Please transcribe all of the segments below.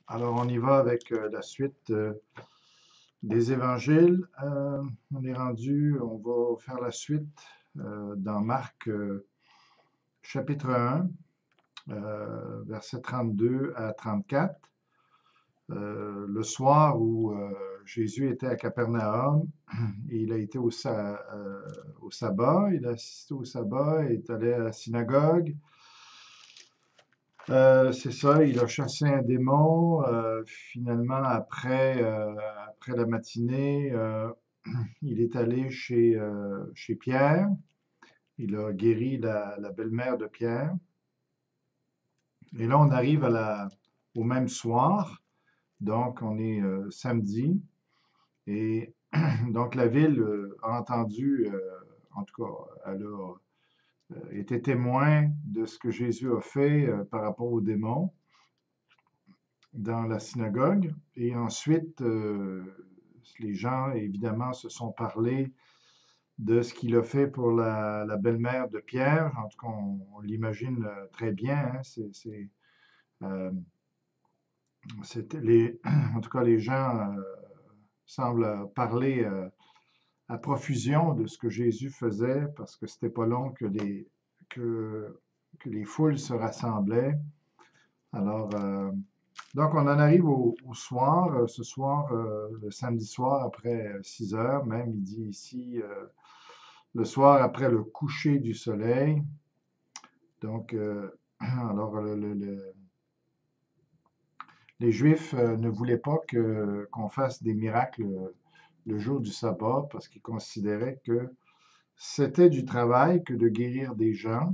Alors, on y va avec la suite des évangiles. On est rendu, on va faire la suite dans Marc chapitre 1, versets 32 à 34. Le soir où Jésus était à Capernaum, il a été au sabbat, il a assisté au sabbat, il est allé à la synagogue. C'est ça, il a chassé un démon. Finalement, après la matinée, il est allé chez Pierre. Il a guéri la belle-mère de Pierre. Et là, on arrive au même soir. Donc, on est samedi. Et donc, la ville a entendu, en tout cas, elle a été témoin de ce que Jésus a fait par rapport au démon dans la synagogue. Et ensuite, les gens, évidemment, se sont parlé de ce qu'il a fait pour la belle-mère de Pierre. En tout cas, on l'imagine très bien. Hein. Euh, en tout cas, les gens semblent parler à profusion de ce que Jésus faisait parce que c'était pas long que, que les foules se rassemblaient. Alors, donc, on en arrive au soir. Ce soir, le samedi soir, après 6 heures, même, il dit ici, le soir après le coucher du soleil. Donc, alors, les Juifs ne voulaient pas qu'on fasse des miracles le jour du sabbat parce qu'ils considéraient que c'était du travail que de guérir des gens.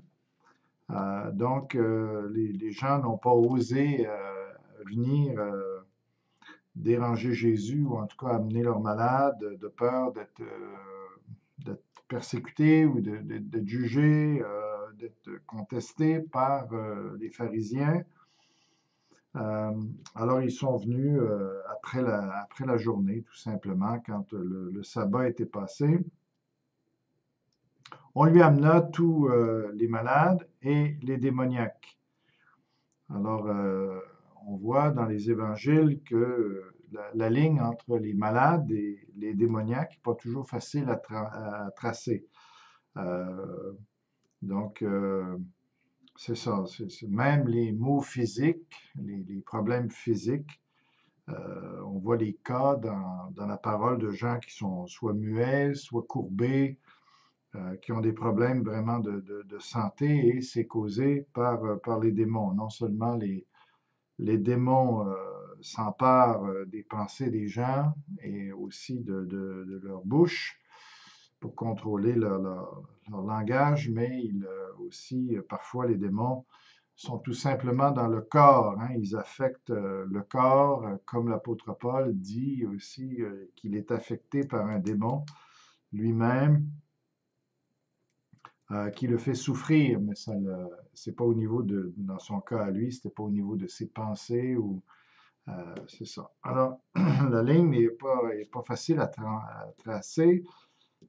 Donc, les gens n'ont pas osé venir déranger Jésus ou en tout cas amener leurs malades de peur d'être persécutés ou d'être jugés, d'être contestés par les pharisiens. Euh, alors ils sont venus après la journée, tout simplement, quand le sabbat était passé. On lui amena tous les malades et les démoniaques. Alors, on voit dans les évangiles que la ligne entre les malades et les démoniaques n'est pas toujours facile à tracer. Euh, donc, c'est ça. Même les maux physiques, les problèmes physiques, on voit les cas dans la parole de gens qui sont soit muets, soit courbés, qui ont des problèmes vraiment de santé et c'est causé par les démons. Non seulement les démons s'emparent des pensées des gens et aussi de leur bouche pour contrôler leur langage, mais aussi, parfois, les démons sont tout simplement dans le corps. Hein. Ils affectent le corps, comme l'apôtre Paul dit aussi qu'il est affecté par un démon lui-même qui le fait souffrir, mais c'est pas au niveau dans son cas à lui, c'était pas au niveau de ses pensées ou c'est ça. Alors, la ligne est pas facile à tracer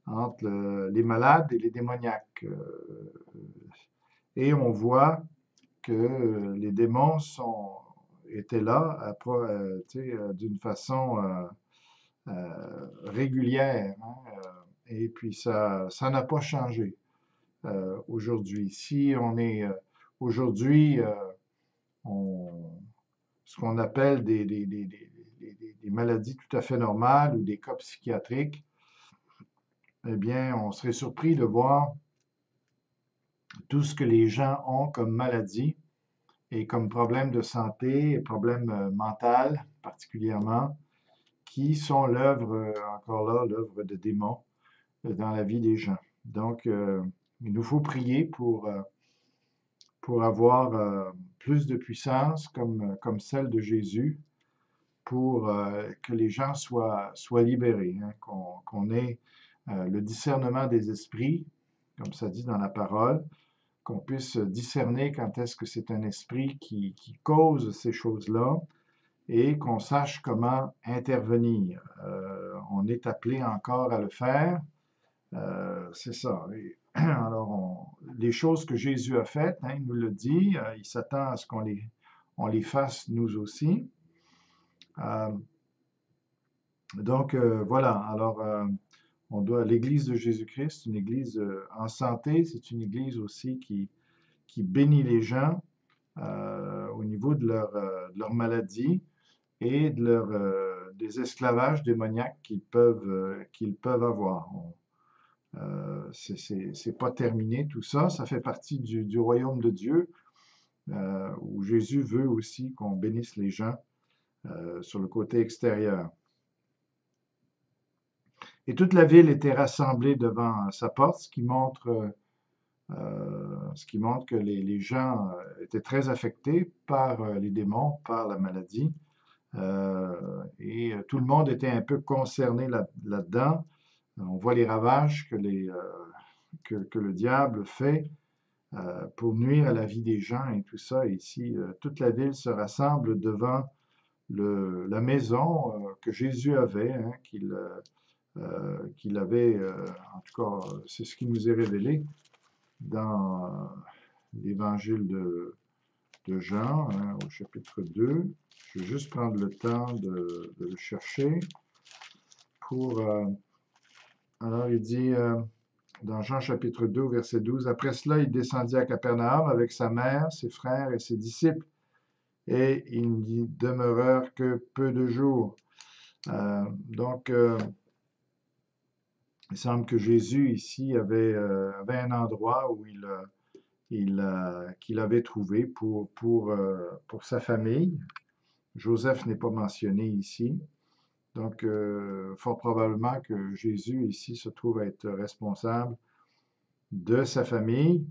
entre les malades et les démoniaques. Et on voit que les démons étaient là d'une façon régulière. Hein, et puis ça n'a pas changé aujourd'hui. Si on est aujourd'hui, on, ce qu'on appelle des maladies tout à fait normales ou des cas psychiatriques, eh bien, on serait surpris de voir tout ce que les gens ont comme maladie et comme problème de santé, et problème mental particulièrement, qui sont encore là, l'œuvre de démons dans la vie des gens. Donc, il nous faut prier pour avoir plus de puissance comme celle de Jésus, pour que les gens soient libérés, hein, qu'on ait le discernement des esprits, comme ça dit dans la parole, qu'on puisse discerner quand est-ce que c'est un esprit qui cause ces choses-là et qu'on sache comment intervenir. On est appelé encore à le faire. C'est ça. Et, alors, les choses que Jésus a faites, hein, il nous le dit, il s'attend à ce on les fasse nous aussi. Euh, voilà, alors l'Église de Jésus-Christ, une Église en santé, c'est une Église aussi qui bénit les gens au niveau de leur maladie et des esclavages démoniaques qu'ils peuvent avoir. C'est pas terminé tout ça, ça fait partie du royaume de Dieu où Jésus veut aussi qu'on bénisse les gens sur le côté extérieur. Et toute la ville était rassemblée devant sa porte, ce qui montre que les gens étaient très affectés par les démons, par la maladie. Tout le monde était un peu concerné là-dedans. On voit les ravages que le diable fait pour nuire à la vie des gens et tout ça. Et ici, toute la ville se rassemble devant la maison que Jésus avait, hein, qu'il avait, en tout cas, c'est ce qui nous est révélé dans l'évangile de Jean, hein, au chapitre 2. Je vais juste prendre le temps de le chercher pour... alors, il dit dans Jean chapitre 2, verset 12, après cela, il descendit à Capernaum avec sa mère, ses frères et ses disciples, et ils n'y demeurèrent que peu de jours. Donc, il semble que Jésus ici avait un endroit où qu'il avait trouvé pour sa famille. Joseph n'est pas mentionné ici. Donc, fort probablement que Jésus ici se trouve à être responsable de sa famille.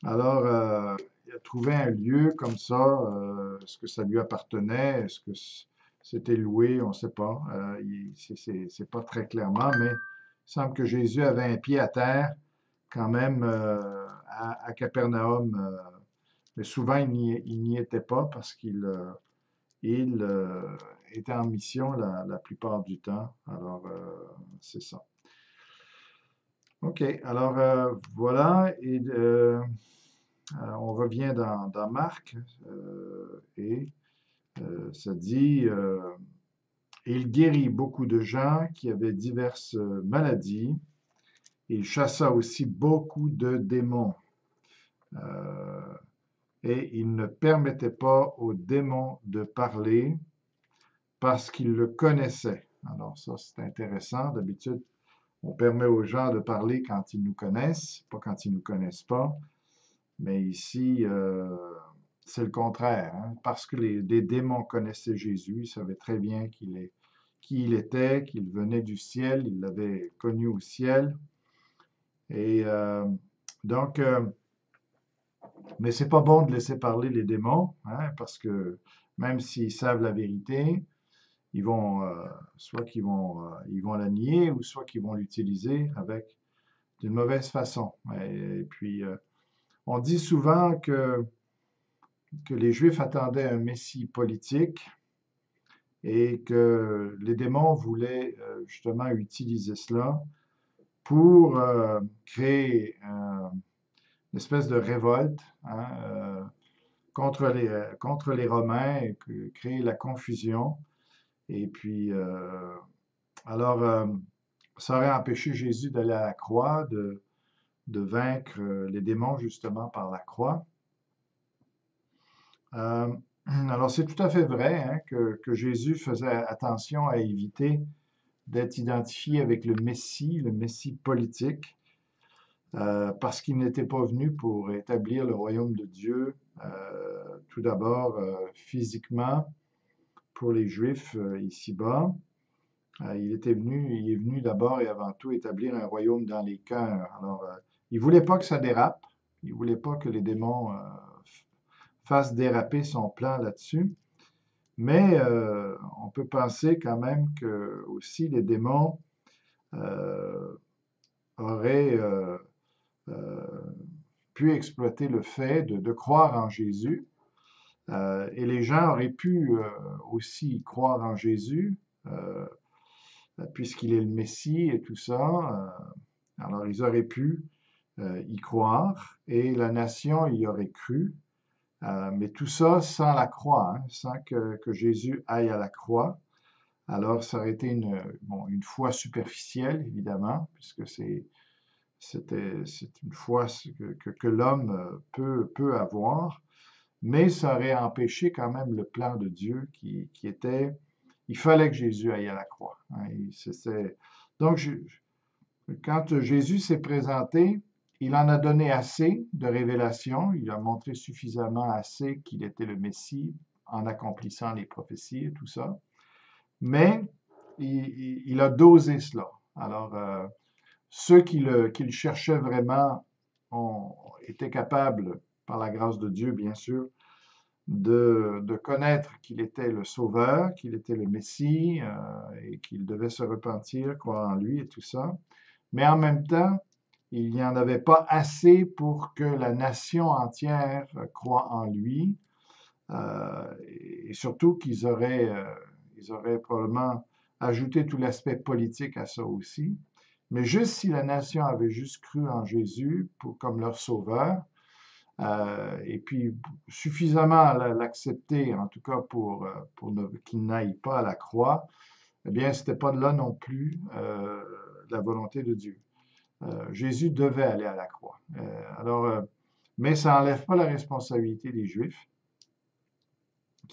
Alors, il a trouvé un lieu comme ça. Est-ce que ça lui appartenait? Est-ce que c'était loué? On ne sait pas. C'est pas très clairement, mais il semble que Jésus avait un pied à terre quand même à Capernaum. Mais souvent, il n'y était pas parce qu'il était en mission la plupart du temps. Alors, c'est ça. OK, alors voilà, on revient dans Marc et ça dit, il guérit beaucoup de gens qui avaient diverses maladies. Il chassa aussi beaucoup de démons. Euh, et il ne permettait pas aux démons de parler parce qu'ils le connaissaient. Alors ça, c'est intéressant. D'habitude, on permet aux gens de parler quand ils nous connaissent, pas quand ils ne nous connaissent pas. Mais ici, c'est le contraire, hein. Parce que les démons connaissaient Jésus, ils savaient très bien qui il était, qu'il venait du ciel, ils l'avaient connu au ciel. Et donc, mais c'est pas bon de laisser parler les démons, hein, parce que même s'ils savent la vérité, ils vont soit ils vont la nier ou soit qu'ils vont l'utiliser avec d'une mauvaise façon. Et puis, on dit souvent que les Juifs attendaient un Messie politique et que les démons voulaient justement utiliser cela pour créer une espèce de révolte, hein, contre les Romains et créer la confusion. Et puis, alors, ça aurait empêché Jésus d'aller à la croix, de vaincre les démons justement par la croix. Euh, alors, c'est tout à fait vrai hein, que Jésus faisait attention à éviter d'être identifié avec le Messie politique, parce qu'il n'était pas venu pour établir le royaume de Dieu, tout d'abord physiquement pour les Juifs ici-bas. Il est venu d'abord et avant tout établir un royaume dans les cœurs. Alors, il voulait pas que ça dérape, il voulait pas que les démons fassent déraper son plan là-dessus. Mais on peut penser quand même que aussi les démons euh, auraient euh, pu exploiter le fait de croire en Jésus. Et les gens auraient pu aussi croire en Jésus, puisqu'il est le Messie et tout ça. Alors ils auraient pu y croire et la nation y aurait cru. Mais tout ça sans la croix, hein, sans que Jésus aille à la croix. Alors, ça aurait été une foi superficielle, évidemment, puisque c'est une foi que l'homme peut avoir, mais ça aurait empêché quand même le plan de Dieu qui était, il fallait que Jésus aille à la croix, hein. Donc, quand Jésus s'est présenté, il en a donné assez de révélations, il a montré suffisamment assez qu'il était le Messie en accomplissant les prophéties et tout ça, mais il a dosé cela. Alors, ceux qui le cherchaient vraiment étaient capables, par la grâce de Dieu, bien sûr, de connaître qu'il était le Sauveur, qu'il était le Messie, et qu'il devait se repentir, croire en lui et tout ça. Mais en même temps, il n'y en avait pas assez pour que la nation entière croie en lui, et surtout ils auraient probablement ajouté tout l'aspect politique à ça aussi. Mais juste si la nation avait juste cru en Jésus comme leur sauveur, et puis suffisamment l'accepter, en tout cas pour qu'il n'aille pas à la croix, eh bien, c'était pas de là non plus la volonté de Dieu. Jésus devait aller à la croix. Mais ça n'enlève pas la responsabilité des Juifs,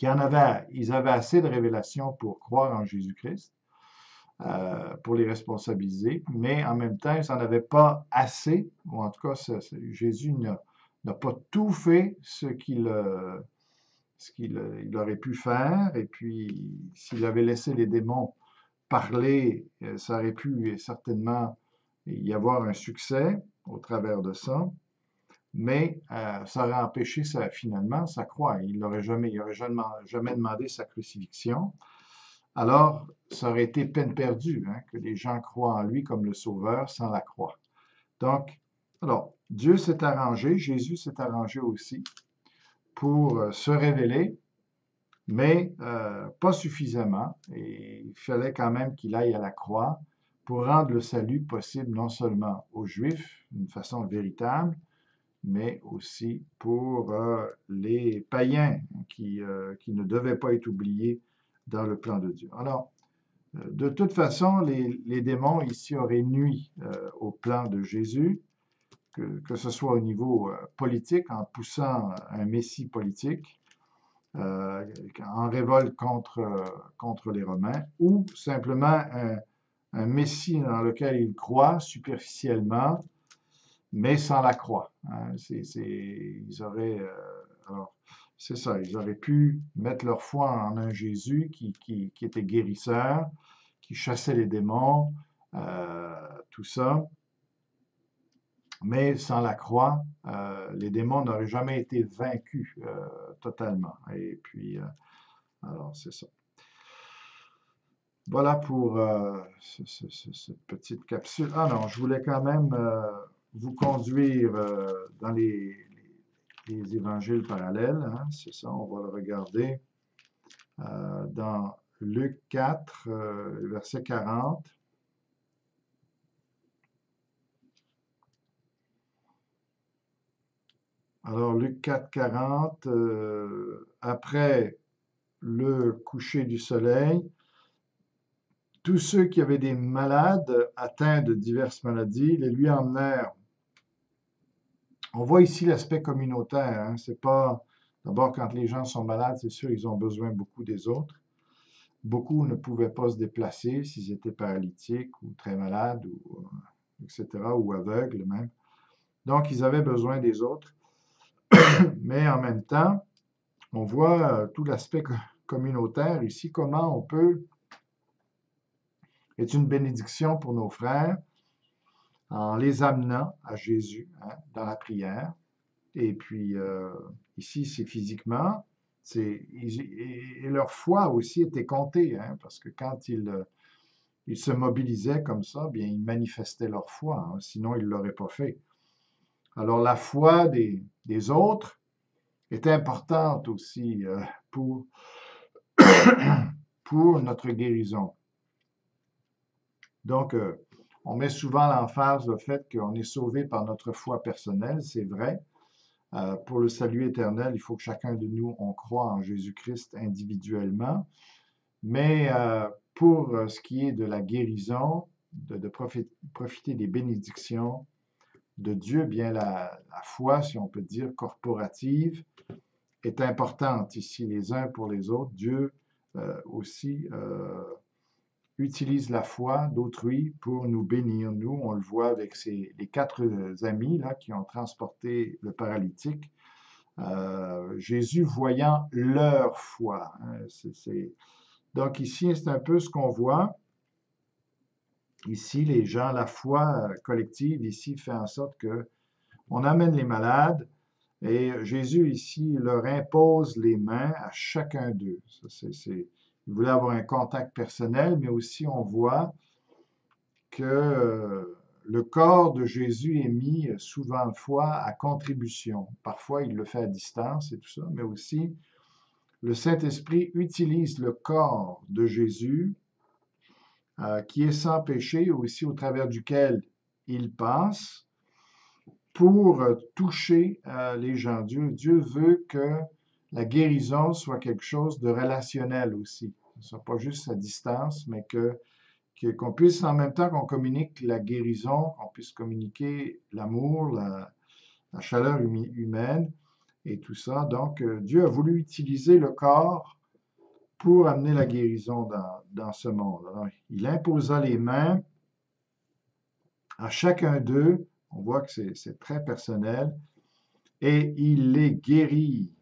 ils avaient assez de révélations pour croire en Jésus-Christ, pour les responsabiliser, mais en même temps, ils n'en avaient pas assez, ou en tout cas, Jésus n'a pas tout fait il aurait pu faire, et puis s'il avait laissé les démons parler, ça aurait pu certainement y avoir un succès au travers de ça, mais ça aurait empêché finalement sa croix. Il n'aurait jamais demandé sa crucifixion. Alors, ça aurait été peine perdue, hein, que les gens croient en lui comme le Sauveur sans la croix. Donc, alors, Dieu s'est arrangé, Jésus s'est arrangé aussi pour se révéler, mais pas suffisamment. Et il fallait quand même qu'il aille à la croix pour rendre le salut possible non seulement aux Juifs d'une façon véritable, mais aussi pour les païens qui ne devaient pas être oubliés dans le plan de Dieu. Alors, de toute façon, les démons ici auraient nui au plan de Jésus, que ce soit au niveau politique, en poussant un messie politique, en révolte contre les Romains, ou simplement un messie dans lequel ils croient superficiellement, mais sans la croix, hein. Ils auraient, alors, c'est ça, ils auraient pu mettre leur foi en un Jésus qui était guérisseur, qui chassait les démons, tout ça, mais sans la croix, les démons n'auraient jamais été vaincus totalement. Et puis, alors, c'est ça. Voilà pour cette petite capsule. Ah non, je voulais quand même vous conduire dans les évangiles parallèles, hein, c'est ça, on va le regarder dans Luc 4, verset 40. Alors, Luc 4, 40, après le coucher du soleil, tous ceux qui avaient des malades atteints de diverses maladies les lui emmenèrent. On voit ici l'aspect communautaire, hein. C'est pas. D'abord, quand les gens sont malades, c'est sûr, ils ont besoin beaucoup des autres. Beaucoup ne pouvaient pas se déplacer s'ils étaient paralytiques ou très malades, etc., ou aveugles même. Donc, ils avaient besoin des autres. Mais en même temps, on voit tout l'aspect communautaire ici, comment on peut être une bénédiction pour nos frères en les amenant à Jésus, hein, dans la prière. Et puis, ici, c'est physiquement, et leur foi aussi était comptée, hein, parce que quand ils se mobilisaient comme ça, bien, ils manifestaient leur foi, hein, sinon ils ne l'auraient pas fait. Alors, la foi des autres est importante aussi pour, pour notre guérison. Donc, on met souvent l'emphase le fait qu'on est sauvé par notre foi personnelle, c'est vrai, Pour le salut éternel, il faut que chacun de nous, on croit en Jésus-Christ individuellement. Mais pour ce qui est de la guérison, de profiter des bénédictions de Dieu, bien la foi, si on peut dire, corporative, est importante ici les uns pour les autres. Dieu aussi utilise la foi d'autrui pour nous bénir. Nous, on le voit avec les quatre amis là, qui ont transporté le paralytique. Jésus voyant leur foi. Hein, Donc ici, c'est un peu ce qu'on voit. Ici, les gens, la foi collective ici fait en sorte que on amène les malades et Jésus ici leur impose les mains à chacun d'eux. Il voulait avoir un contact personnel, mais aussi on voit que le corps de Jésus est mis souvent fois à contribution. Parfois, il le fait à distance et tout ça, mais aussi le Saint-Esprit utilise le corps de Jésus qui est sans péché, aussi au travers duquel il passe, pour toucher les gens. Dieu veut que la guérison soit quelque chose de relationnel aussi. Ce ne soit pas juste à distance, mais qu'on puisse, en même temps qu'on communique la guérison, qu'on puisse communiquer l'amour, la chaleur humaine et tout ça. Donc, Dieu a voulu utiliser le corps pour amener la guérison dans ce monde. Alors, il imposa les mains à chacun d'eux. On voit que c'est très personnel. Et il les guérit.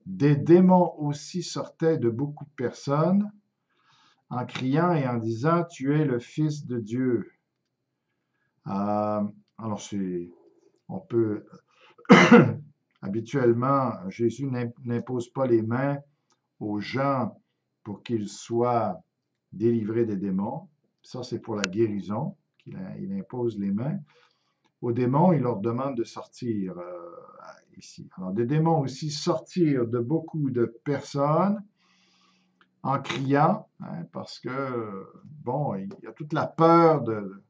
Des démons aussi sortaient de beaucoup de personnes en criant et en disant, tu es le Fils de Dieu. Alors, on peut, habituellement, Jésus n'impose pas les mains aux gens pour qu'ils soient délivrés des démons. Ça, c'est pour la guérison qu'il impose les mains. Aux démons, il leur demande de sortir ici. Alors, des démons aussi sortir de beaucoup de personnes en criant, hein, parce que, bon, il y a toute la peur de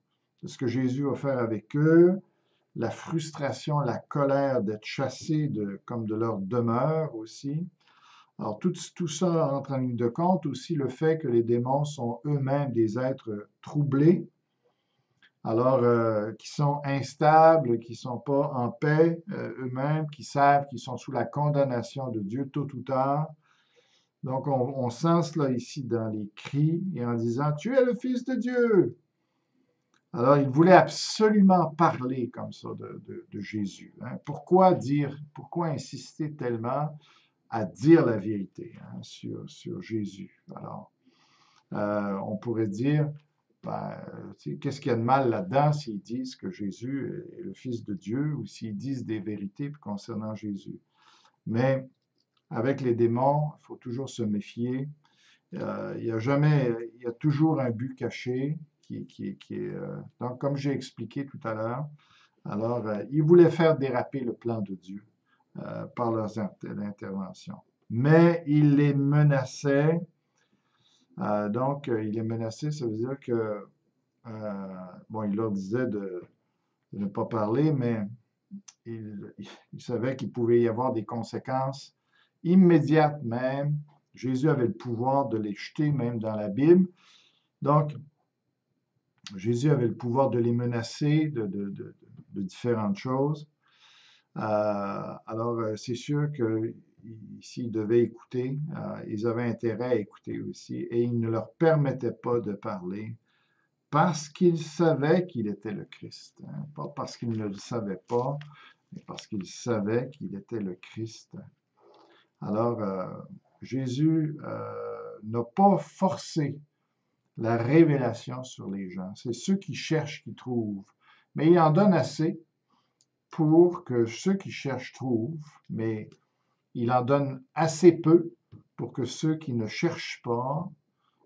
ce que Jésus va faire avec eux, la frustration, la colère d'être chassés comme de leur demeure aussi. Alors, tout ça entre en ligne de compte aussi le fait que les démons sont eux-mêmes des êtres troublés, alors qui sont instables, qui ne sont pas en paix eux-mêmes, qui savent qu'ils sont sous la condamnation de Dieu tôt ou tard. Donc, on sent cela ici dans les cris et en disant, tu es le Fils de Dieu. Alors, il voulait absolument parler comme ça de Jésus. Hein. Pourquoi insister tellement à dire la vérité hein, sur Jésus? Alors, on pourrait dire, ben, qu'est-ce qu'il y a de mal là-dedans s'ils disent que Jésus est le Fils de Dieu ou s'ils disent des vérités concernant Jésus? Mais avec les démons, il faut toujours se méfier. Il y a toujours un but caché qui est. Donc, comme j'ai expliqué tout à l'heure, alors, ils voulaient faire déraper le plan de Dieu par leurs interventions. Mais ils les menaçaient. Donc, il les menaçait, ça veut dire que, bon, il leur disait de ne pas parler, mais il savait qu'il pouvait y avoir des conséquences immédiates même. Jésus avait le pouvoir de les jeter même dans l'abîme. Donc, Jésus avait le pouvoir de les menacer de différentes choses. Alors, c'est sûr que s'ils devaient écouter, ils avaient intérêt à écouter aussi, et il ne leur permettait pas de parler parce qu'ils savaient qu'il était le Christ. Hein. Pas parce qu'ils ne le savaient pas, mais parce qu'ils savaient qu'il était le Christ. Alors, Jésus n'a pas forcé la révélation sur les gens. C'est ceux qui cherchent qui trouvent. Mais il en donne assez pour que ceux qui cherchent trouvent, mais il en donne assez peu pour que ceux qui ne cherchent pas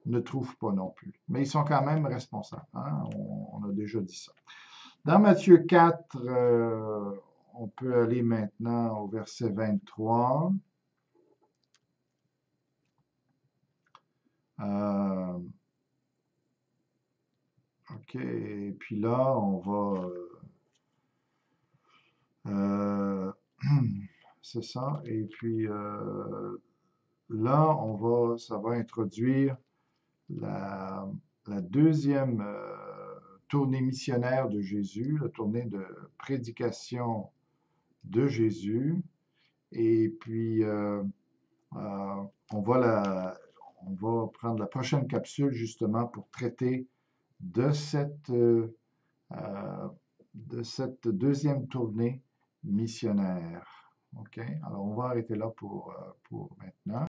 ne trouvent pas non plus. Mais ils sont quand même responsables. Hein? On a déjà dit ça. Dans Matthieu 4, on peut aller maintenant au verset 23. OK, et puis là, on va... c'est ça. Et puis là, ça va introduire la, la deuxième tournée missionnaire de Jésus, la tournée de prédication de Jésus. Et puis, euh, on va on va prendre la prochaine capsule justement pour traiter de euh, de cette deuxième tournée missionnaire. OK? Alors, on va arrêter là pour maintenant.